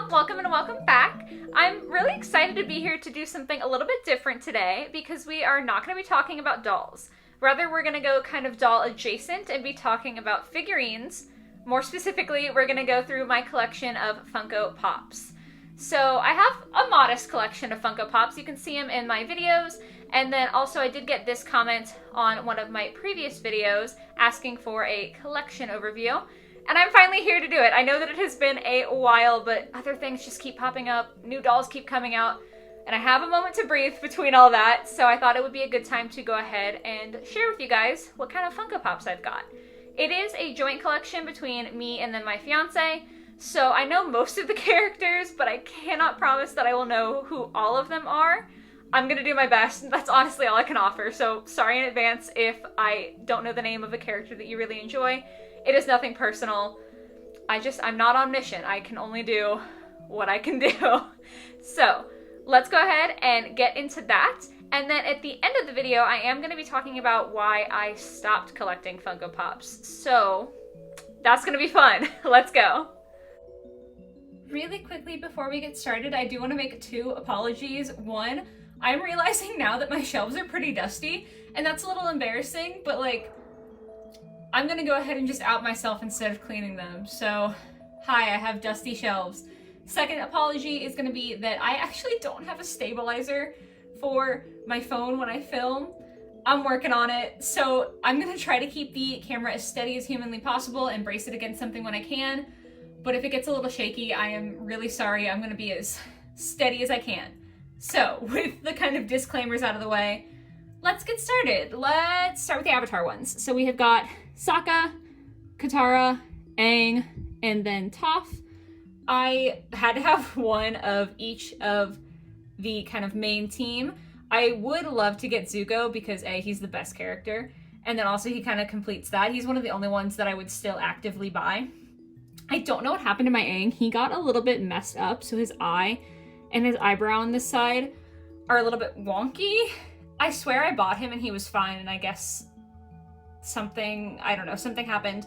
Pop, welcome and welcome back. I'm really excited to be here to do something a little bit different today because we are not going to be talking about dolls. Rather, we're going to go kind of doll adjacent and be talking about figurines. More specifically, we're going to go through my collection of Funko Pops. So I have a modest collection of Funko Pops. You can see them in my videos. And then also I did get this comment on one of my previous videos asking for a collection overview. And I'm finally here to do it. I know that it has been a while, but other things just keep popping up. New dolls keep coming out. And I have a moment to breathe between all that. So I thought it would be a good time to go ahead and share with you guys what kind of Funko Pops I've got. It is a joint collection between me and then my fiance. So I know most of the characters, but I cannot promise that I will know who all of them are. I'm gonna do my best. That's honestly all I can offer. So sorry in advance if I don't know the name of a character that you really enjoy. It is nothing personal. I'm not omniscient. I can only do what I can do. So let's go ahead and get into that. And then at the end of the video, I am going to be talking about why I stopped collecting Funko Pops. So that's going to be fun. Let's go. Really quickly before we get started, I do want to make two apologies. One, I'm realizing now that my shelves are pretty dusty, and that's a little embarrassing, but like, I'm gonna go ahead and just out myself instead of cleaning them. So, hi, I have dusty shelves. Second apology is gonna be that I actually don't have a stabilizer for my phone when I film. I'm working on it, so I'm gonna try to keep the camera as steady as humanly possible and brace it against something when I can. But if it gets a little shaky, I am really sorry. I'm gonna be as steady as I can. So, with the kind of disclaimers out of the way, let's get started. Let's start with the Avatar ones. So we have got Sokka, Katara, Aang, and then Toph. I had to have one of each of the kind of main team. I would love to get Zuko because A, he's the best character, and then also he kind of completes that. He's one of the only ones that I would still actively buy. I don't know what happened to my Aang. He got a little bit messed up, so his eye and his eyebrow on this side are a little bit wonky. I swear I bought him and he was fine, and I guess something happened.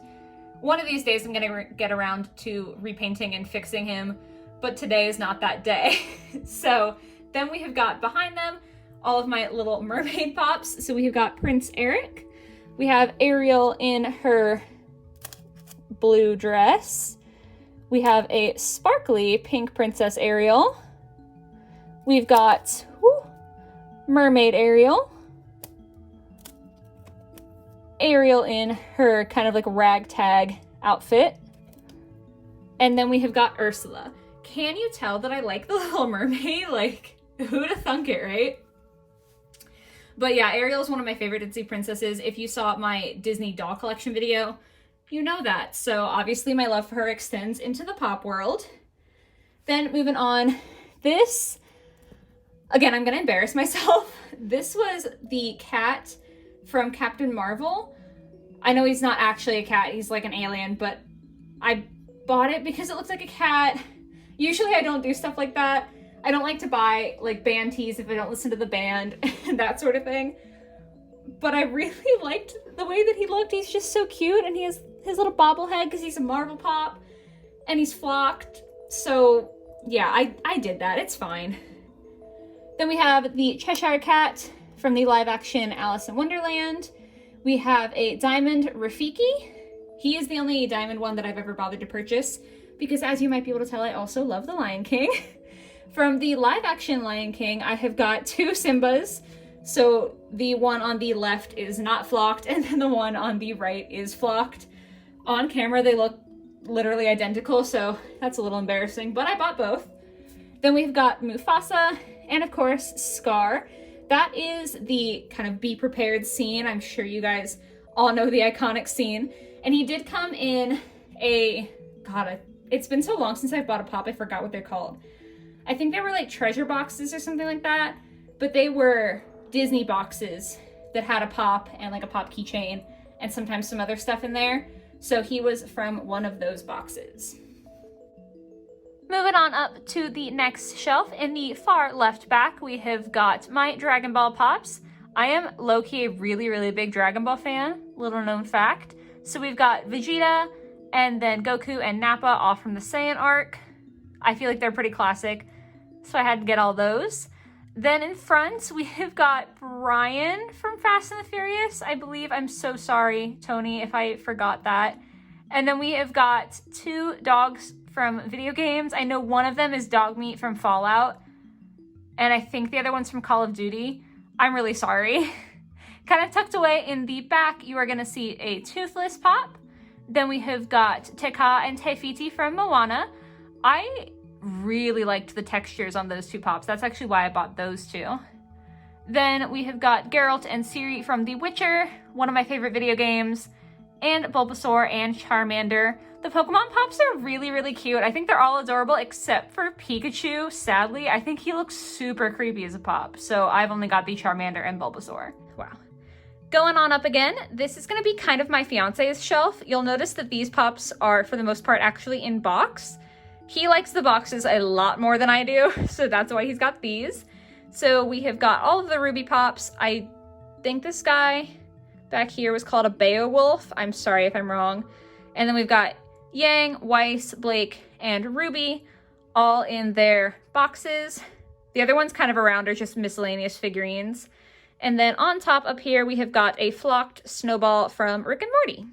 One of these days I'm gonna get around to repainting and fixing him, but today is not that day. So then we have got behind them all of my little mermaid pops. So we have got Prince Eric. We have Ariel in her blue dress. We have a sparkly pink Princess Ariel. We've got Mermaid Ariel. Ariel in her kind of like ragtag outfit. And then we have got Ursula. Can you tell that I like the Little Mermaid? Like, who'd have thunk it, right? But yeah, Ariel is one of my favorite Disney princesses. If you saw my Disney doll collection video, you know that. So obviously my love for her extends into the pop world. Then moving on, this, again, I'm gonna embarrass myself. This was the cat from Captain Marvel. I know he's not actually a cat, he's like an alien, but I bought it because it looks like a cat. Usually I don't do stuff like that. I don't like to buy like band tees if I don't listen to the band and that sort of thing. But I really liked the way that he looked. He's just so cute, and he has his little bobblehead because he's a Marvel Pop, and he's flocked. So yeah, I did that. It's fine. Then we have the Cheshire Cat from the live action Alice in Wonderland. We have a diamond Rafiki. He is the only diamond one that I've ever bothered to purchase because, as you might be able to tell, I also love the Lion King. From the live action Lion King, I have got two Simbas. So the one on the left is not flocked, and then the one on the right is flocked. On camera, they look literally identical, so that's a little embarrassing, but I bought both. Then we've got Mufasa, and of course, Scar. That is the kind of be prepared scene. I'm sure you guys all know the iconic scene. And he did come in it's been so long since I've bought a pop, I forgot what they're called. I think they were like treasure boxes or something like that, but they were Disney boxes that had a pop and like a pop keychain and sometimes some other stuff in there. So he was from one of those boxes. Moving on up to the next shelf, in the far left back, we have got my Dragon Ball Pops. I am low-key a really, really big Dragon Ball fan, little known fact. So we've got Vegeta, and then Goku and Nappa, all from the Saiyan arc. I feel like they're pretty classic, so I had to get all those. Then in front, we have got Brian from Fast and the Furious, I believe. I'm so sorry, Tony, if I forgot that. And then we have got 2 dogs from video games. I know one of them is Dogmeat from Fallout, and I think the other one's from Call of Duty. I'm really sorry. Kind of tucked away in the back, you are going to see a Toothless Pop. Then we have got Teka and Tefiti from Moana. I really liked the textures on those 2 pops. That's actually why I bought those 2. Then we have got Geralt and Ciri from The Witcher, one of my favorite video games, and Bulbasaur and Charmander. The Pokemon pops are really, really cute. I think they're all adorable except for Pikachu. Sadly, I think he looks super creepy as a pop, so I've only got the Charmander and Bulbasaur. Wow. Going on up again, this is going to be kind of my fiance's shelf. You'll notice that these pops are, for the most part, actually in box. He likes the boxes a lot more than I do, so that's why he's got these. So we have got all of the Ruby pops. I think this guy back here was called a Beowulf. I'm sorry if I'm wrong. And then we've got Yang, Weiss, Blake, and Ruby, all in their boxes. The other ones kind of around are just miscellaneous figurines. And then on top up here, we have got a flocked Snowball from Rick and Morty.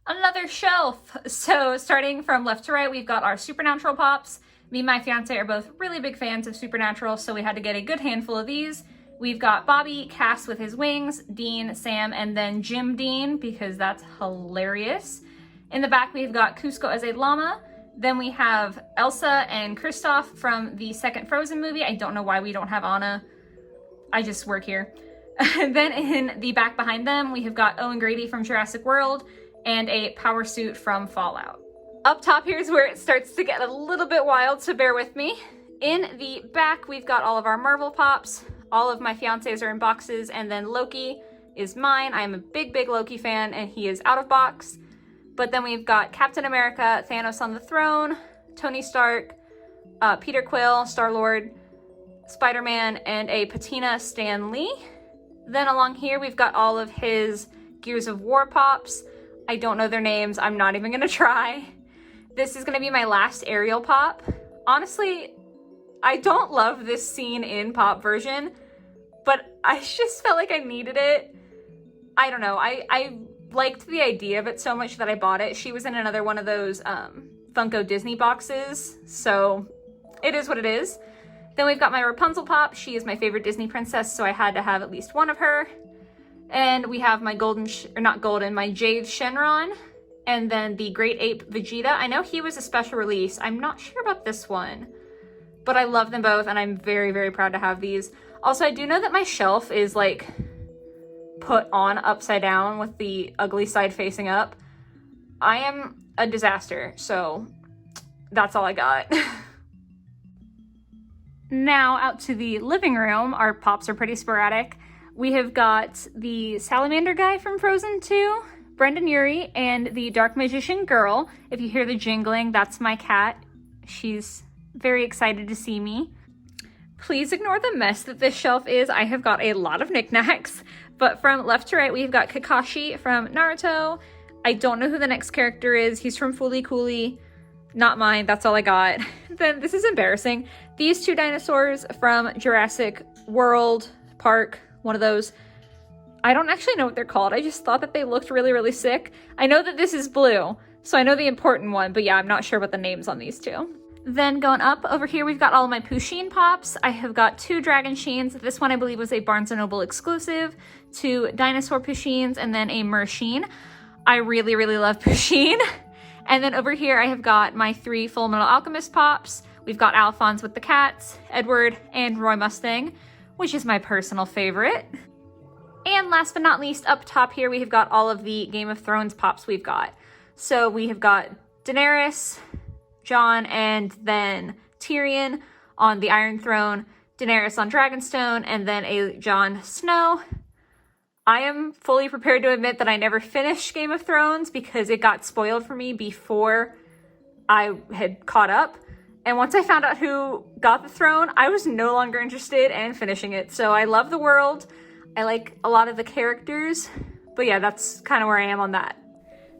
Another shelf. So starting from left to right, we've got our Supernatural pops. Me and my fiance are both really big fans of Supernatural, so we had to get a good handful of these. We've got Bobby, Cass with his wings, Dean, Sam, and then Jim Dean, because that's hilarious. In the back, we've got Cusco as a llama. Then we have Elsa and Kristoff from the second Frozen movie. I don't know why we don't have Anna. I just work here. Then in the back behind them, we have got Owen Grady from Jurassic World and a power suit from Fallout. Up top here is where it starts to get a little bit wild, so bear with me. In the back, we've got all of our Marvel pops. All of my fiancés are in boxes, and then Loki is mine. I'm a big, big Loki fan, and he is out of box. But then we've got Captain America, Thanos on the throne, Tony Stark, Peter Quill, Star-Lord, Spider-Man, and a patina Stan Lee. Then along here, we've got all of his Gears of War pops. I don't know their names. I'm not even gonna try. This is gonna be my last Ariel pop. Honestly, I don't love this scene in pop version, but I just felt like I needed it. I don't know. I liked the idea of it so much that I bought it. She was in another one of those Funko Disney boxes, so it is what it is. Then we've got my Rapunzel pop. She is my favorite Disney princess, so I had to have at least one of her. And we have my my Jade Shenron, and then the Great Ape Vegeta. I know he was a special release. I'm not sure about this one, but I love them both, and I'm very, very proud to have these. Also, I do know that my shelf is like put on upside down with the ugly side facing up. I am a disaster, so that's all I got. Now out to the living room. Our pops are pretty sporadic. We have got the salamander guy from Frozen 2, Brendan Urie, and the Dark Magician girl. If you hear the jingling, that's my cat. She's very excited to see me. Please ignore the mess that this shelf is. I have got a lot of knickknacks, but from left to right, we've got Kakashi from Naruto. I don't know who the next character is. He's from Fooly Cooly. Not mine, that's all I got. Then this is embarrassing. These 2 dinosaurs from Jurassic World Park, one of those. I don't actually know what they're called. I just thought that they looked really, really sick. I know that this is blue, so I know the important one, but yeah, I'm not sure what the names on these 2. Then going up over here, we've got all of my Pusheen pops. I have got 2 Dragon Sheens. This one I believe was a Barnes & Noble exclusive, 2 Dinosaur Pusheens, and then a Mersheen. I really, really love Pusheen. And then over here, I have got my 3 Full Metal Alchemist pops. We've got Alphonse with the cats, Edward, and Roy Mustang, which is my personal favorite. And last but not least, up top here, we have got all of the Game of Thrones pops we've got. So we have got Daenerys, Jon, and then Tyrion on the Iron Throne, Daenerys on Dragonstone, and then a Jon Snow. I am fully prepared to admit that I never finished Game of Thrones because it got spoiled for me before I had caught up. And once I found out who got the throne, I was no longer interested in finishing it. So I love the world. I like a lot of the characters. But yeah, that's kind of where I am on that.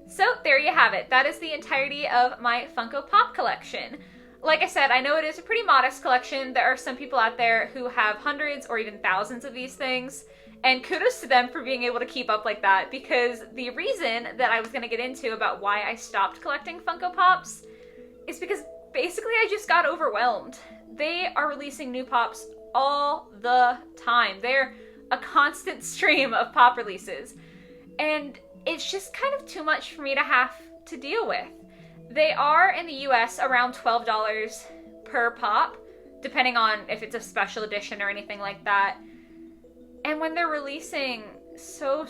So there you have it. That is the entirety of my Funko Pop collection. Like I said, I know it is a pretty modest collection. There are some people out there who have hundreds or even thousands of these things, and kudos to them for being able to keep up like that, because the reason that I was going to get into about why I stopped collecting Funko Pops is because basically I just got overwhelmed. They are releasing new Pops all the time. They're a constant stream of Pop releases, and it's just kind of too much for me to have to deal with. They are in the US around $12 per pop, depending on if it's a special edition or anything like that. And when they're releasing so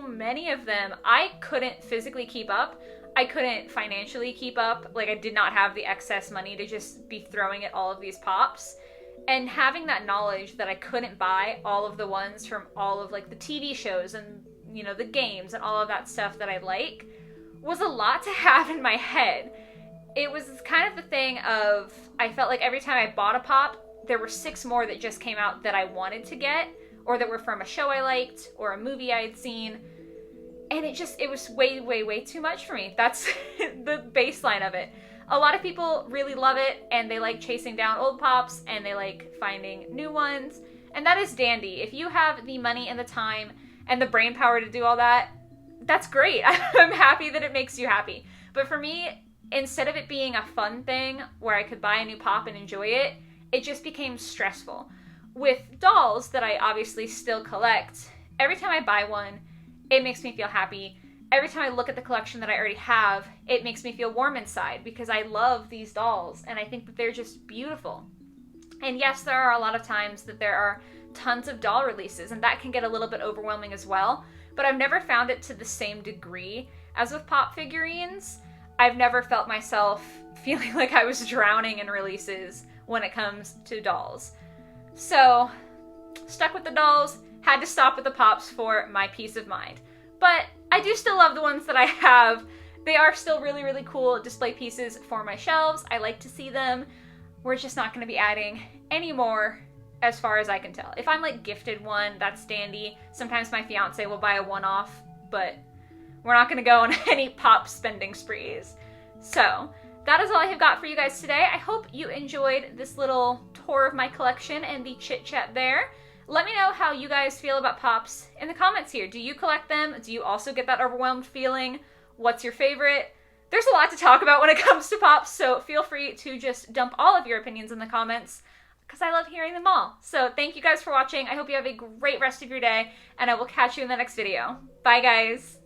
many of them, I couldn't physically keep up. I couldn't financially keep up. Like, I did not have the excess money to just be throwing at all of these pops. And having that knowledge that I couldn't buy all of the ones from all of like the TV shows and, you know, the games and all of that stuff that I like was a lot to have in my head. It was kind of the thing of, I felt like every time I bought a pop, there were 6 more that just came out that I wanted to get, or that were from a show I liked, or a movie I had seen. And it was way too much for me. That's the baseline of it. A lot of people really love it, and they like chasing down old pops, and they like finding new ones. And that is dandy. If you have the money and the time and the brain power to do all that, that's great. I'm happy that it makes you happy. But for me, instead of it being a fun thing where I could buy a new pop and enjoy it, it just became stressful. With dolls that I obviously still collect, every time I buy one, it makes me feel happy. Every time I look at the collection that I already have, it makes me feel warm inside because I love these dolls and I think that they're just beautiful. And yes, there are a lot of times that there are tons of doll releases, and that can get a little bit overwhelming as well. But I've never found it to the same degree as with pop figurines. I've never felt myself feeling like I was drowning in releases when it comes to dolls. So, stuck with the dolls, had to stop with the pops for my peace of mind. But I do still love the ones that I have. They are still really cool display pieces for my shelves. I like to see them. We're just not going to be adding any more as far as I can tell. If I'm like gifted one, that's dandy. Sometimes my fiance will buy a one-off, but we're not going to go on any pop spending sprees. So that is all I have got for you guys today. I hope you enjoyed this little tour of my collection and the chit chat there. Let me know how you guys feel about pops in the comments here. Do you collect them? Do you also get that overwhelmed feeling? What's your favorite? There's a lot to talk about when it comes to pops, so feel free to just dump all of your opinions in the comments, because I love hearing them all. So thank you guys for watching. I hope you have a great rest of your day, and I will catch you in the next video. Bye, guys.